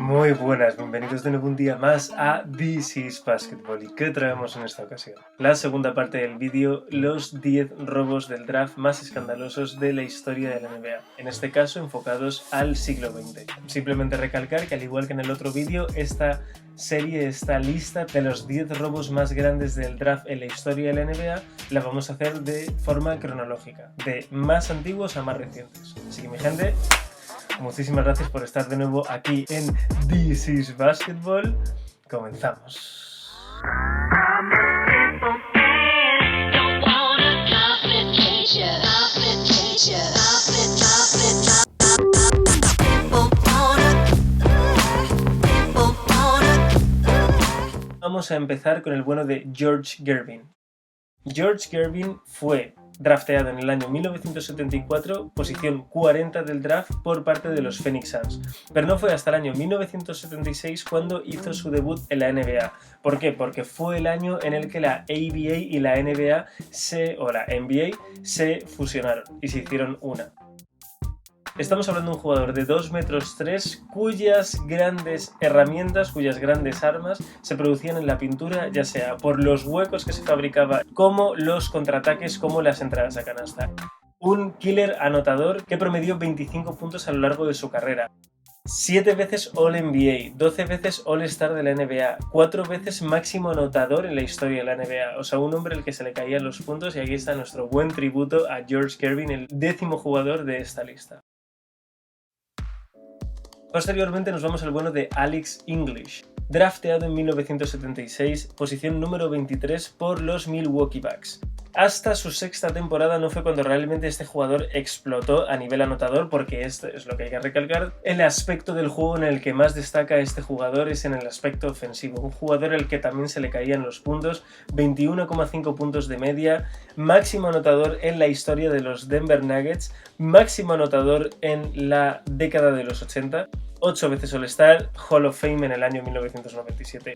Muy buenas, bienvenidos de nuevo un día más a This is Basketball. ¿Y qué traemos en esta ocasión? La segunda parte del vídeo, los 10 robos del draft más escandalosos de la historia de la NBA, en este caso enfocados al siglo XX. Simplemente recalcar que al igual que en el otro vídeo, esta serie, esta lista de los 10 robos más grandes del draft en la historia de la NBA, la vamos a hacer de forma cronológica, de más antiguos a más recientes. Así que mi gente, muchísimas gracias por estar de nuevo aquí en This is Basketball. Comenzamos. Vamos a empezar con el bueno de George Gervin. George Gervin fue drafteado en el año 1974, posición 40 del draft por parte de los Phoenix Suns. Pero no fue hasta el año 1976 cuando hizo su debut en la NBA. ¿Por qué? Porque fue el año en el que la ABA y la NBA la NBA se fusionaron y se hicieron una. Estamos hablando de un jugador de 2,3 metros cuyas grandes herramientas, cuyas grandes armas se producían en la pintura, ya sea por los huecos que se fabricaba, como los contraataques, como las entradas a canasta. Un killer anotador que promedió 25 puntos a lo largo de su carrera. 7 veces All-NBA, 12 veces All-Star de la NBA, 4 veces máximo anotador en la historia de la NBA. O sea, un hombre al que se le caían los puntos, y aquí está nuestro buen tributo a George Gervin, el 10º jugador de esta lista. Posteriormente nos vamos al bueno de Alex English, drafteado en 1976, posición número 23 por los Milwaukee Bucks. Hasta su sexta temporada no fue cuando realmente este jugador explotó a nivel anotador, porque esto es lo que hay que recalcar. El aspecto del juego en el que más destaca este jugador es en el aspecto ofensivo. Un jugador al que también se le caían los puntos, 21,5 puntos de media, máximo anotador en la historia de los Denver Nuggets, máximo anotador en la década de los 80, 8 veces All-Star, Hall of Fame en el año 1997.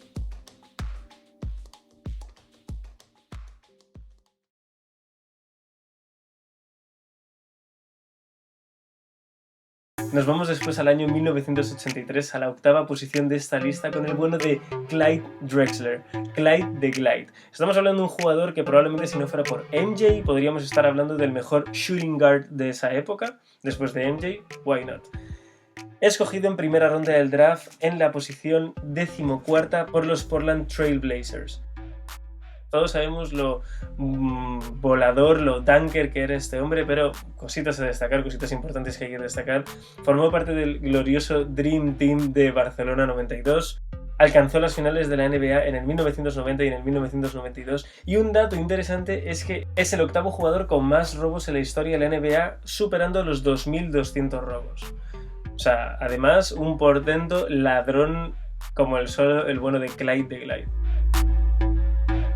Nos vamos después al año 1983, a la octava posición de esta lista, con el bueno de Clyde Drexler, Clyde the Glide. Estamos hablando de un jugador que probablemente, si no fuera por MJ, podríamos estar hablando del mejor shooting guard de esa época. Después de MJ, why not? Escogido en primera ronda del draft en la posición 14ª por los Portland Trail Blazers. Todos sabemos lo volador, lo dunker que era este hombre, pero cositas a destacar, cositas importantes que hay que destacar. Formó parte del glorioso Dream Team de Barcelona 92. Alcanzó las finales de la NBA en el 1990 y en el 1992. Y un dato interesante es que es el octavo jugador con más robos en la historia de la NBA, superando los 2.200 robos. O sea, además, un portento ladrón como el bueno de Clyde the Glide.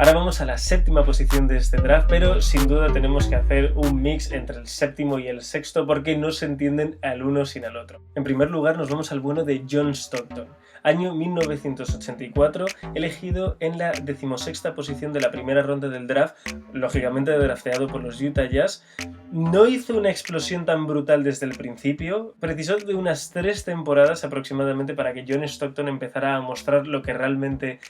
Ahora vamos a la séptima posición de este draft, pero sin duda tenemos que hacer un mix entre el séptimo y el sexto porque no se entienden al uno sin al otro. En primer lugar nos vamos al bueno de John Stockton, año 1984, elegido en la 16ª posición de la primera ronda del draft, lógicamente drafteado por los Utah Jazz. No hizo una explosión tan brutal desde el principio, precisó de unas 3 temporadas aproximadamente para que John Stockton empezara a mostrar de lo que realmente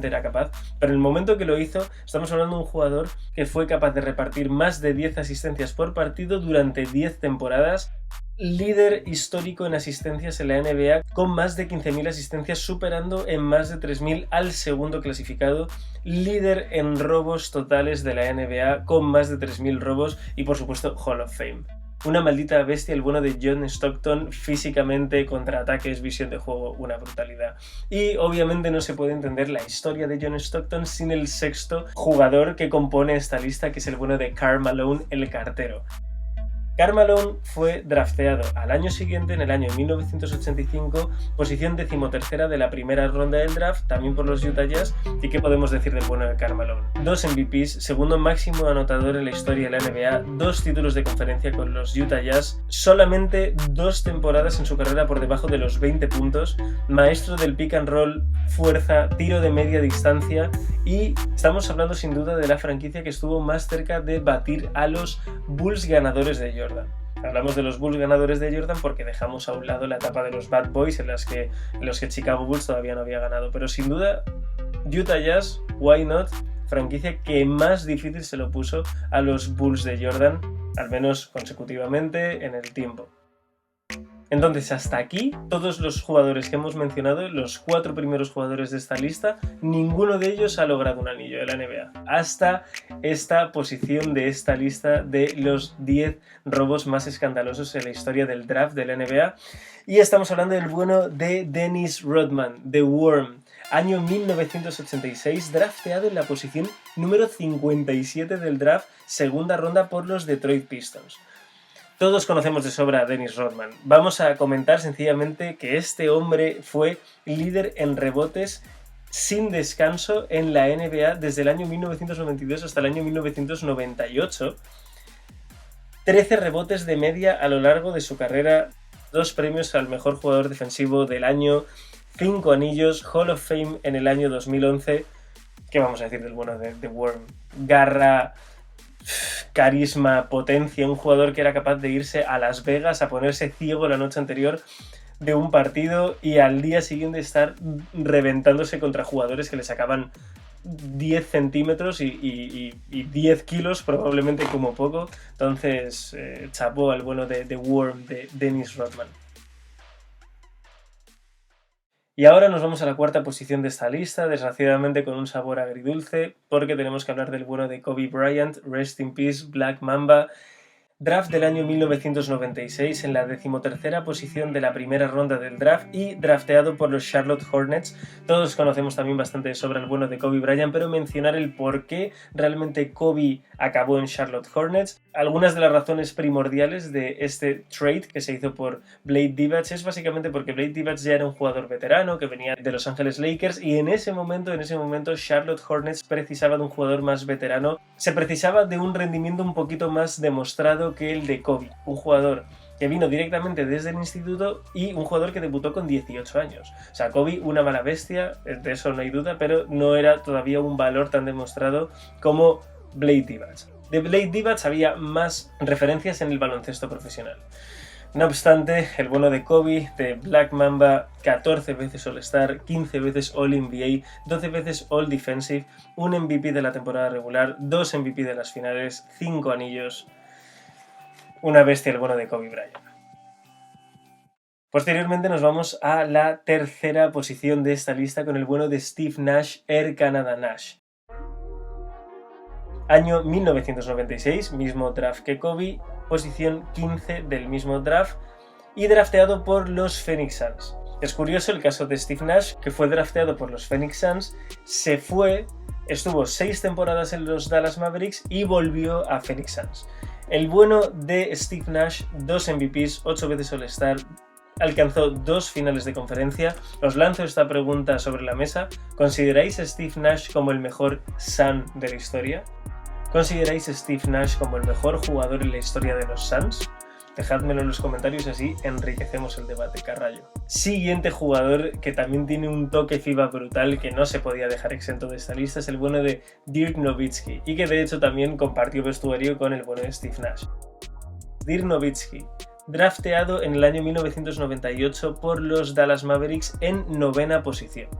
era capaz, pero en el momento que lo hizo, estamos hablando de un jugador que fue capaz de repartir más de 10 asistencias por partido durante 10 temporadas, líder histórico en asistencias en la NBA con más de 15.000 asistencias, superando en más de 3.000 al segundo clasificado, líder en robos totales de la NBA con más de 3.000 robos y por supuesto Hall of Fame. Una maldita bestia, el bueno de John Stockton, físicamente, contraataques, visión de juego, una brutalidad. Y obviamente no se puede entender la historia de John Stockton sin el sexto jugador que compone esta lista, que es el bueno de Karl Malone, el cartero. Karl Malone fue drafteado al año siguiente, en el año 1985, posición 13ª de la primera ronda del draft, también por los Utah Jazz. ¿Y qué podemos decir del bueno de Karl Malone? 2 MVPs, segundo máximo anotador en la historia de la NBA, 2 títulos de conferencia con los Utah Jazz, solamente 2 temporadas en su carrera por debajo de los 20 puntos, maestro del pick and roll, fuerza, tiro de media distancia, y estamos hablando sin duda de la franquicia que estuvo más cerca de batir a los Bulls ganadores de Jordan. Hablamos de los Bulls ganadores de Jordan porque dejamos a un lado la etapa de los Bad Boys en los que Chicago Bulls todavía no había ganado. Pero sin duda, Utah Jazz, why not, franquicia que más difícil se lo puso a los Bulls de Jordan, al menos consecutivamente en el tiempo. Entonces, hasta aquí, todos los jugadores que hemos mencionado, los 4 primeros jugadores de esta lista, ninguno de ellos ha logrado un anillo de la NBA. Hasta esta posición de esta lista de los 10 robos más escandalosos en la historia del draft de la NBA. Y estamos hablando del bueno de Dennis Rodman, The Worm. Año 1986, drafteado en la posición número 57 del draft, segunda ronda por los Detroit Pistons. Todos conocemos de sobra a Dennis Rodman. Vamos a comentar sencillamente que este hombre fue líder en rebotes sin descanso en la NBA desde el año 1992 hasta el año 1998. 13 rebotes de media a lo largo de su carrera, 2 premios al mejor jugador defensivo del año, 5 anillos, Hall of Fame en el año 2011. ¿Qué vamos a decir del bueno de The Worm? Garra, carisma, potencia, un jugador que era capaz de irse a Las Vegas a ponerse ciego la noche anterior de un partido y al día siguiente estar reventándose contra jugadores que le sacaban 10 centímetros y 10 kilos probablemente como poco. Entonces, chapó al bueno de The Worm, de Dennis Rodman. Y ahora nos vamos a la cuarta posición de esta lista, desgraciadamente con un sabor agridulce, porque tenemos que hablar del bueno de Kobe Bryant, Rest in Peace, Black Mamba. Draft del año 1996 en la 13ª posición de la primera ronda del draft y drafteado por los Charlotte Hornets. Todos conocemos también bastante de sobra el bueno de Kobe Bryant, pero mencionar el por qué realmente Kobe acabó en Charlotte Hornets. Algunas de las razones primordiales de este trade que se hizo por Blake Divac es básicamente porque Blake Divac ya era un jugador veterano que venía de Los Ángeles Lakers y en ese momento Charlotte Hornets precisaba de un jugador más veterano. Se precisaba de un rendimiento un poquito más demostrado que el de Kobe, un jugador que vino directamente desde el instituto y un jugador que debutó con 18 años. O sea, Kobe, una mala bestia, de eso no hay duda, pero no era todavía un valor tan demostrado como Blake Divac. De Blake Divac había más referencias en el baloncesto profesional. No obstante, el bueno de Kobe, de Black Mamba, 14 veces All-Star, 15 veces All-NBA, 12 veces All-Defensive, un MVP de la temporada regular, 2 MVP de las finales, 5 anillos. Una bestia el bueno de Kobe Bryant. Posteriormente nos vamos a la tercera posición de esta lista con el bueno de Steve Nash, Air Canada Nash. Año 1996, mismo draft que Kobe, posición 15 del mismo draft y drafteado por los Phoenix Suns. Es curioso el caso de Steve Nash, que fue drafteado por los Phoenix Suns, se fue, estuvo 6 temporadas en los Dallas Mavericks y volvió a Phoenix Suns. El bueno de Steve Nash, 2 MVPs, 8 veces All-Star, alcanzó 2 finales de conferencia. Os lanzo esta pregunta sobre la mesa. ¿Consideráis a Steve Nash como el mejor Sun de la historia? ¿Consideráis a Steve Nash como el mejor jugador en la historia de los Suns? Dejádmelo en los comentarios, así enriquecemos el debate, carrallo. Siguiente jugador que también tiene un toque FIBA brutal que no se podía dejar exento de esta lista es el bueno de Dirk Nowitzki y que de hecho también compartió vestuario con el bueno de Steve Nash. Dirk Nowitzki, drafteado en el año 1998 por los Dallas Mavericks en 9ª posición.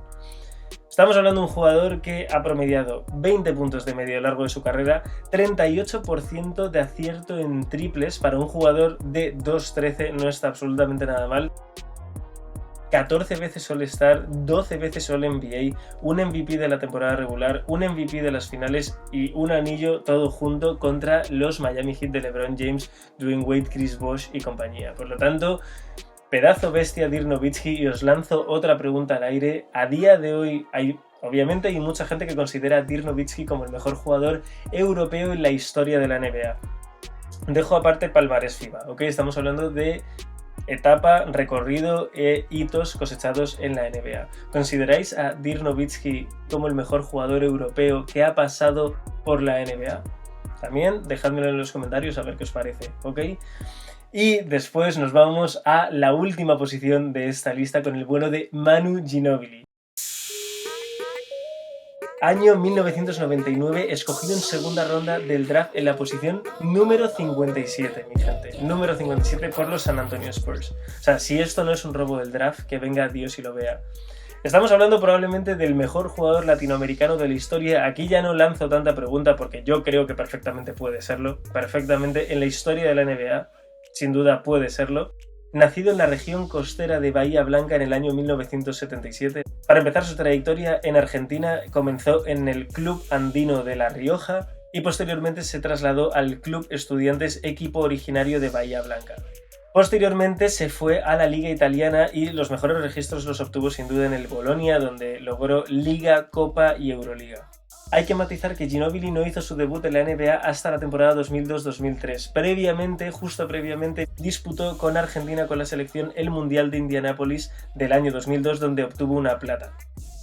Estamos hablando de un jugador que ha promediado 20 puntos de media a lo largo de su carrera, 38% de acierto en triples para un jugador de 2'13, no está absolutamente nada mal. 14 veces All-Star, 12 veces All-NBA, un MVP de la temporada regular, un MVP de las finales y un anillo todo junto contra los Miami Heat de LeBron James, Dwayne Wade, Chris Bosh y compañía. Por lo tanto, pedazo bestia Dirk Nowitzki, y os lanzo otra pregunta al aire. A día de hoy obviamente hay mucha gente que considera a Dirk Nowitzki como el mejor jugador europeo en la historia de la NBA. Dejo aparte palmarés FIBA, ¿ok? Estamos hablando de etapa, recorrido e hitos cosechados en la NBA. ¿Consideráis a Dirk Nowitzki como el mejor jugador europeo que ha pasado por la NBA? También dejádmelo en los comentarios a ver qué os parece, ¿ok? Y después nos vamos a la última posición de esta lista con el bueno de Manu Ginobili. Año 1999, escogido en segunda ronda del draft en la posición número 57, mi gente. Número 57 por los San Antonio Spurs. O sea, si esto no es un robo del draft, que venga Dios y lo vea. Estamos hablando probablemente del mejor jugador latinoamericano de la historia. Aquí ya no lanzo tanta pregunta porque yo creo que perfectamente puede serlo. Perfectamente en la historia de la NBA, sin duda puede serlo. Nacido en la región costera de Bahía Blanca en el año 1977. Para empezar su trayectoria en Argentina, comenzó en el Club Andino de La Rioja y posteriormente se trasladó al Club Estudiantes, equipo originario de Bahía Blanca. Posteriormente se fue a la Liga Italiana y los mejores registros los obtuvo sin duda en el Bolonia, donde logró Liga, Copa y Euroliga. Hay que matizar que Ginóbili no hizo su debut en la NBA hasta la temporada 2002-2003. Justo previamente, disputó con Argentina con la selección el Mundial de Indianápolis del año 2002, donde obtuvo una plata.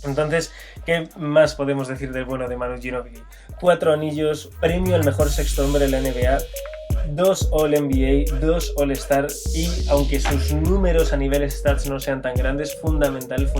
Entonces, ¿qué más podemos decir del bueno de Manu Ginóbili? 4 anillos, premio al mejor sexto hombre de la NBA, 2 All-NBA, 2 All-Star y, aunque sus números a nivel stats no sean tan grandes, fundamental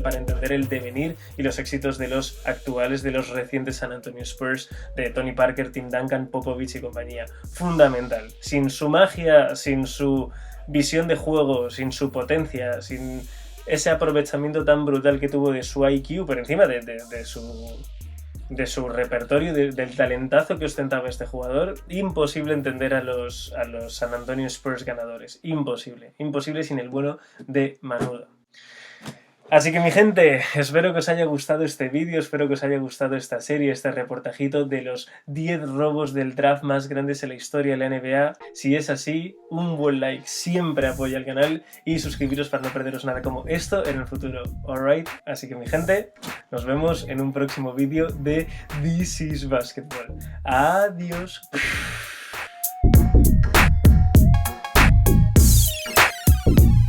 para entender el devenir y los éxitos de los actuales, de los recientes San Antonio Spurs, de Tony Parker, Tim Duncan, Popovich y compañía. Fundamental. Sin su magia, sin su visión de juego, sin su potencia, sin ese aprovechamiento tan brutal que tuvo de su IQ, por encima de su repertorio, del talentazo que ostentaba este jugador, imposible entender a los San Antonio Spurs ganadores. Imposible sin el bueno de Manudo. Así que mi gente, espero que os haya gustado este vídeo, espero que os haya gustado esta serie, este reportajito de los 10 robos del draft más grandes en la historia de la NBA. Si es así, un buen like siempre apoya al canal y suscribiros para no perderos nada como esto en el futuro. Alright, así que mi gente, nos vemos en un próximo vídeo de This is Basketball. Adiós.